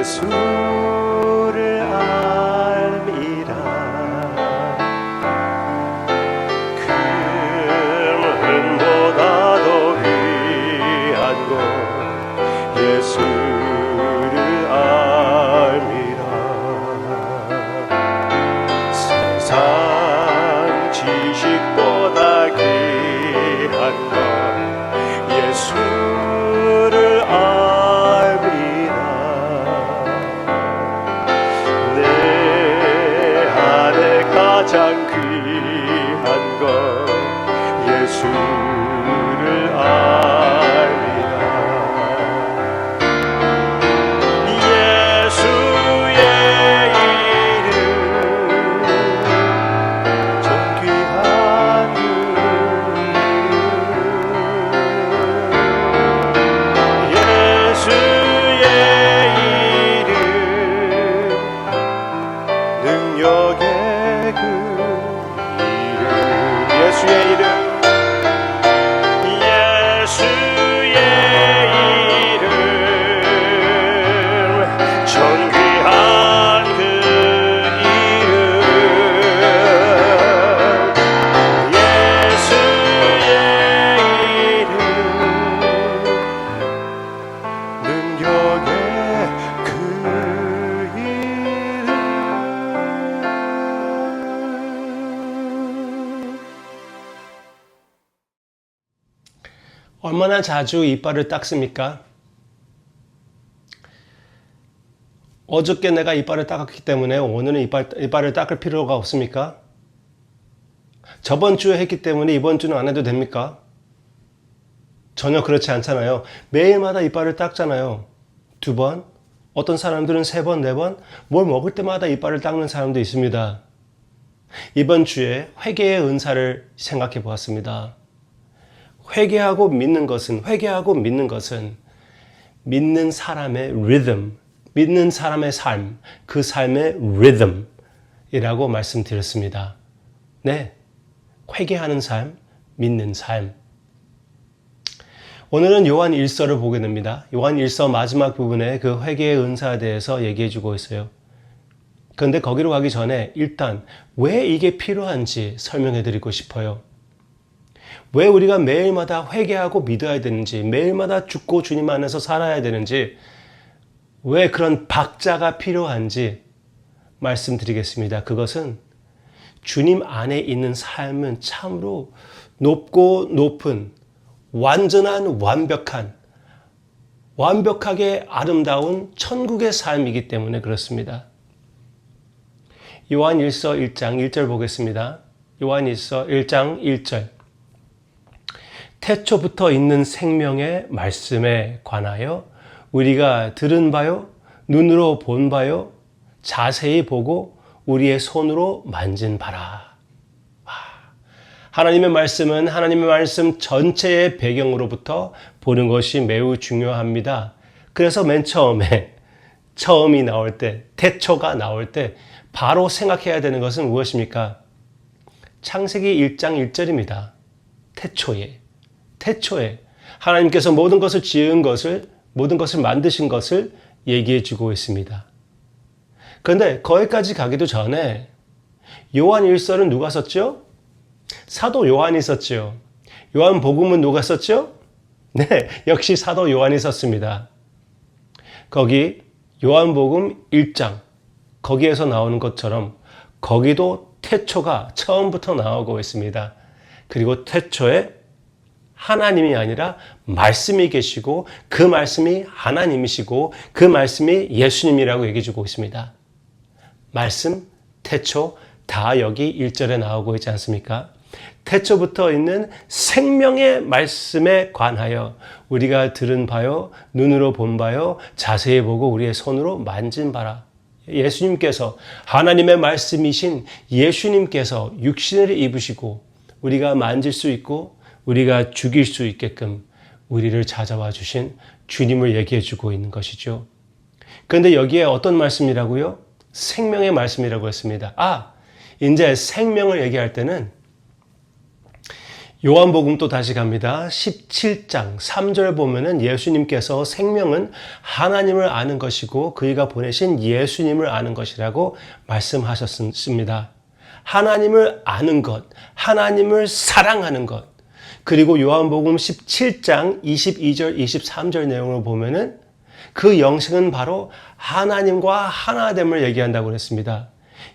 예수를 알미라. 금은보다 더 귀한 것 예수를 알미라. 세상 지식보다 귀한 것 예수를 알미라. 내 안에 가장 귀한 것 예수를 알미라. 예수의 이름 존귀한 예수의 이름 능력의 그 이름. 예수의 이름 예수의 이름 존귀한 그 이름. 예수의 이름 능력의 그 이름. 얼마나 자주 이빨을 닦습니까? 어저께 내가 이빨을 닦았기 때문에 오늘은 이빨을 닦을 필요가 없습니까? 저번 주에 했기 때문에 이번 주는 안 해도 됩니까? 전혀 그렇지 않잖아요. 매일마다 이빨을 닦잖아요. 2번, 어떤 사람들은 3번, 4번, 뭘 먹을 때마다 이빨을 닦는 사람도 있습니다. 이번 주에 회개의 은사를 생각해 보았습니다. 회개하고 믿는 것은 믿는 사람의 리듬, 믿는 사람의 삶, 그 삶의 리듬이라고 말씀드렸습니다. 네, 회개하는 삶, 믿는 삶. 오늘은 요한 1서를 보게 됩니다. 요한 1서 마지막 부분에 그 회개의 은사에 대해서 얘기해 주고 있어요. 그런데 거기로 가기 전에 일단 왜 이게 필요한지 설명해 드리고 싶어요. 왜 우리가 매일마다 회개하고 믿어야 되는지, 매일마다 죽고 주님 안에서 살아야 되는지, 왜 그런 박자가 필요한지 말씀드리겠습니다. 그것은 주님 안에 있는 삶은 참으로 높고 높은 완전한 완벽하게 아름다운 천국의 삶이기 때문에 그렇습니다. 요한 1서 1장 1절 보겠습니다. 요한 1서 1장 1절. 태초부터 있는 생명의 말씀에 관하여 우리가 들은 바요, 눈으로 본 바요, 자세히 보고 우리의 손으로 만진 바라. 하나님의 말씀은 하나님의 말씀 전체의 배경으로부터 보는 것이 매우 중요합니다. 그래서 맨 처음이 나올 때, 태초가 나올 때 바로 생각해야 되는 것은 무엇입니까? 창세기 1장 1절입니다. 태초에 하나님께서 모든 것을 지은 것을, 모든 것을 만드신 것을 얘기해 주고 있습니다. 그런데 거기까지 가기도 전에 요한 1서는 누가 썼죠? 사도 요한이 썼죠. 요한 복음은 누가 썼죠? 네, 역시 사도 요한이 썼습니다. 거기 요한복음 1장 거기에서 나오는 것처럼 거기도 태초가 처음부터 나오고 있습니다. 그리고 태초에 하나님이 아니라 말씀이 계시고 그 말씀이 하나님이시고 그 말씀이 예수님이라고 얘기해 주고 있습니다. 말씀, 태초 다 여기 1절에 나오고 있지 않습니까? 태초부터 있는 생명의 말씀에 관하여 우리가 들은 바요, 눈으로 본 바요, 자세히 보고 우리의 손으로 만진 바라. 예수님께서, 하나님의 말씀이신 예수님께서 육신을 입으시고 우리가 만질 수 있고 우리가 죽일 수 있게끔 우리를 찾아와 주신 주님을 얘기해 주고 있는 것이죠. 그런데 여기에 어떤 말씀이라고요? 생명의 말씀이라고 했습니다. 이제 생명을 얘기할 때는 요한복음 또 다시 갑니다. 17장 3절 보면은 예수님께서 생명은 하나님을 아는 것이고 그이가 보내신 예수님을 아는 것이라고 말씀하셨습니다. 하나님을 아는 것, 하나님을 사랑하는 것. 그리고 요한복음 17장 22절, 23절 내용을 보면은 그 영생은 바로 하나님과 하나됨을 얘기한다고 했습니다.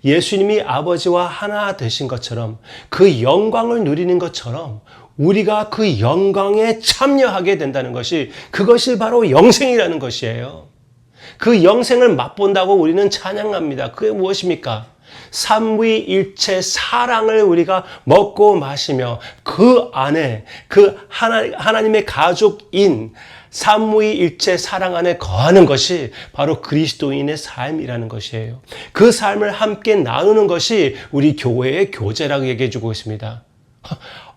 예수님이 아버지와 하나 되신 것처럼 그 영광을 누리는 것처럼 우리가 그 영광에 참여하게 된다는 것이 그것이 바로 영생이라는 것이에요. 그 영생을 맛본다고 우리는 찬양합니다. 그게 무엇입니까? 삼위일체 사랑을 우리가 먹고 마시며 그 안에 그 하나님의 가족인 삼위일체 사랑 안에 거하는 것이 바로 그리스도인의 삶이라는 것이에요. 그 삶을 함께 나누는 것이 우리 교회의 교제라고 얘기해 주고 있습니다.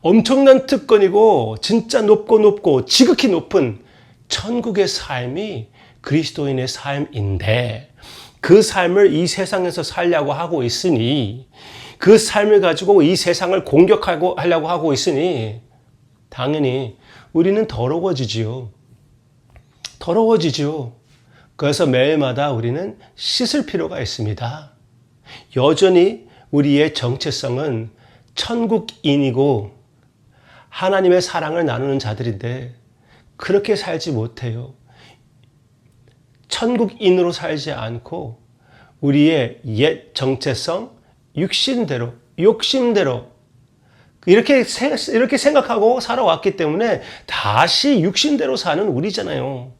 엄청난 특권이고 진짜 높고 지극히 높은 천국의 삶이 그리스도인의 삶인데 그 삶을 이 세상에서 살려고 하고 있으니 그 삶을 가지고 이 세상을 공격하려고 하고 있으니 당연히 우리는 더러워지지요. 그래서 매일마다 우리는 씻을 필요가 있습니다. 여전히 우리의 정체성은 천국인이고 하나님의 사랑을 나누는 자들인데 그렇게 살지 못해요. 천국인으로 살지 않고 우리의 옛 정체성, 육신대로, 욕심대로 이렇게 생각하고 살아왔기 때문에 다시 육신대로 사는 우리잖아요.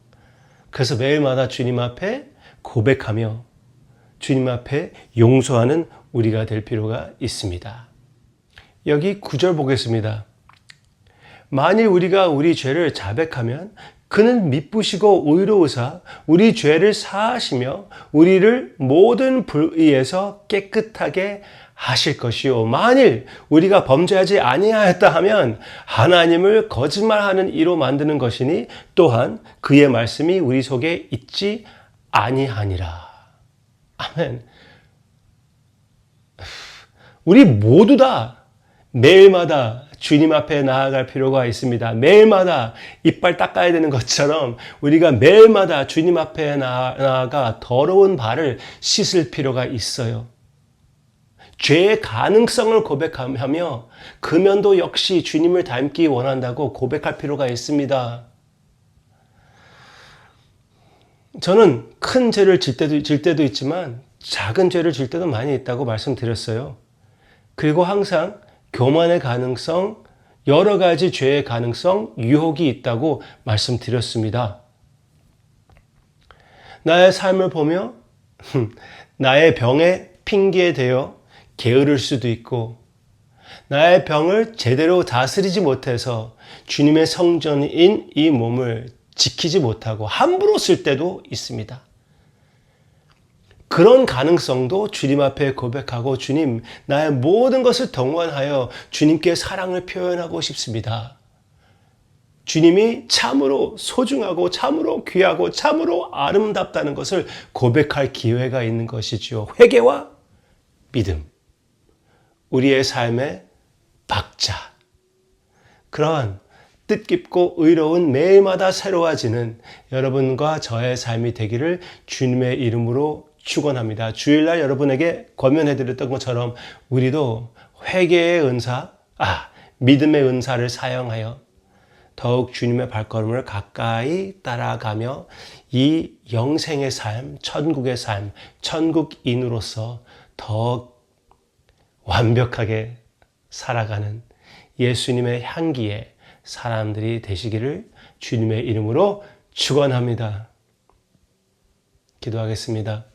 그래서 매일마다 주님 앞에 고백하며 주님 앞에 용서하는 우리가 될 필요가 있습니다. 여기 9절 보겠습니다. 만일 우리가 우리 죄를 자백하면 그는 미쁘시고 의로우사 우리 죄를 사하시며 우리를 모든 불의에서 깨끗하게 하실 것이요. 만일 우리가 범죄하지 아니하였다 하면 하나님을 거짓말하는 이로 만드는 것이니 또한 그의 말씀이 우리 속에 있지 아니하니라. 아멘. 우리 모두 다 매일마다 주님 앞에 나아갈 필요가 있습니다. 매일마다 이빨 닦아야 되는 것처럼 우리가 매일마다 주님 앞에 나아가 더러운 발을 씻을 필요가 있어요. 죄의 가능성을 고백하며 금연도 역시 주님을 닮기 원한다고 고백할 필요가 있습니다. 저는 큰 죄를 질 때도 있지만 작은 죄를 질 때도 많이 있다고 말씀드렸어요. 그리고 항상 교만의 가능성, 여러 가지 죄의 가능성, 유혹이 있다고 말씀드렸습니다. 나의 삶을 보며 나의 병에 핑계에 대어 게으를 수도 있고 나의 병을 제대로 다스리지 못해서 주님의 성전인 이 몸을 지키지 못하고 함부로 쓸 때도 있습니다. 그런 가능성도 주님 앞에 고백하고 주님, 나의 모든 것을 동원하여 주님께 사랑을 표현하고 싶습니다. 주님이 참으로 소중하고 참으로 귀하고 참으로 아름답다는 것을 고백할 기회가 있는 것이지요. 회개와 믿음. 우리의 삶의 박자. 그러한 뜻깊고 의로운 매일마다 새로워지는 여러분과 저의 삶이 되기를 주님의 이름으로 축원합니다. 주일날 여러분에게 권면해드렸던 것처럼 우리도 회개의 은사, 믿음의 은사를 사용하여 더욱 주님의 발걸음을 가까이 따라가며 이 영생의 삶, 천국의 삶, 천국인으로서 더 완벽하게 살아가는 예수님의 향기의 사람들이 되시기를 주님의 이름으로 축원합니다. 기도하겠습니다.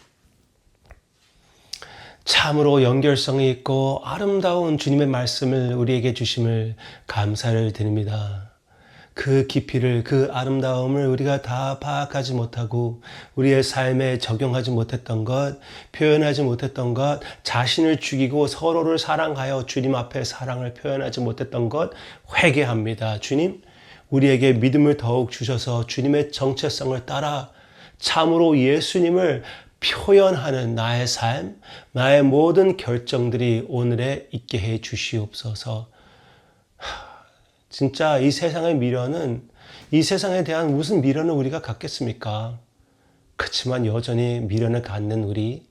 참으로 연결성이 있고 아름다운 주님의 말씀을 우리에게 주심을 감사를 드립니다. 그 깊이를, 그 아름다움을 우리가 다 파악하지 못하고 우리의 삶에 적용하지 못했던 것, 표현하지 못했던 것, 자신을 죽이고 서로를 사랑하여 주님 앞에 사랑을 표현하지 못했던 것 회개합니다. 주님, 우리에게 믿음을 더욱 주셔서 주님의 정체성을 따라 참으로 예수님을 표현하는 나의 삶, 나의 모든 결정들이 오늘에 있게 해 주시옵소서. 진짜 이 세상의 미련은, 이 세상에 대한 무슨 미련을 우리가 갖겠습니까? 그렇지만 여전히 미련을 갖는 우리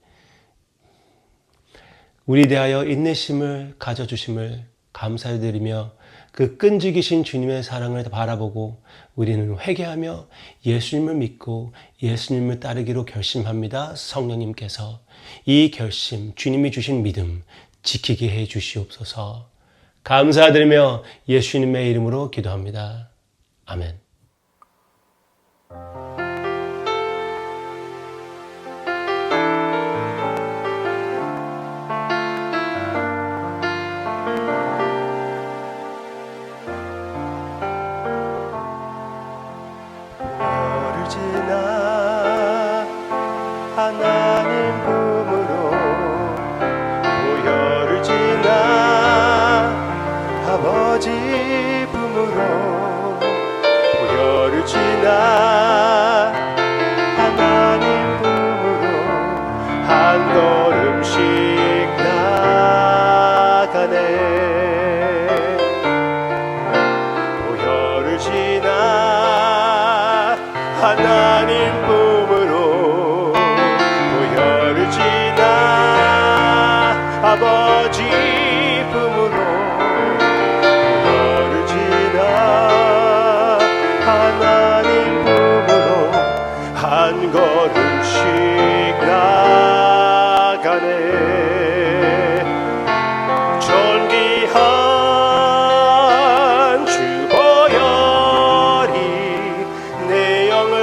대하여 인내심을 가져주심을 감사드리며 그 끈질기신 주님의 사랑을 바라보고 우리는 회개하며 예수님을 믿고 예수님을 따르기로 결심합니다. 성령님께서 이 결심, 주님이 주신 믿음 지키게 해 주시옵소서. 감사드리며 예수님의 이름으로 기도합니다. 아멘. 너를 지나 하나님 품으로 보혈을 지나 아버지 품으로 보혈을 지나 하나님 품으로 한 걸음씩 나가네. 보혈을 지나 하나님 품으로 보혈을 지나 아버지 품으로 보혈을 지나 하나님 품으로 한 걸음씩 나가네. 존귀한 주 보혈이 내 영을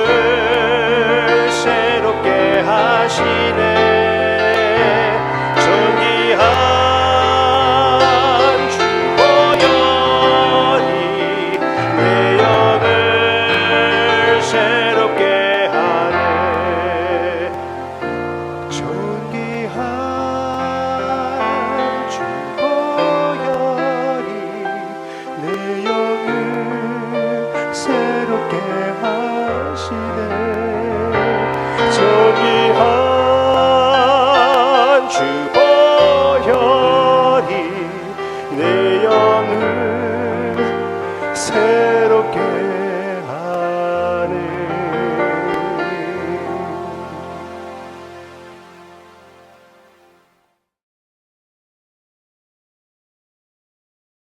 새롭게 하시네. 존귀한 주 보혈이 내 영을 새롭게 하네. 존귀한 주 보혈이 내 영을 새롭게 하시네. 존귀한 주 보혈이 내 영을 새롭게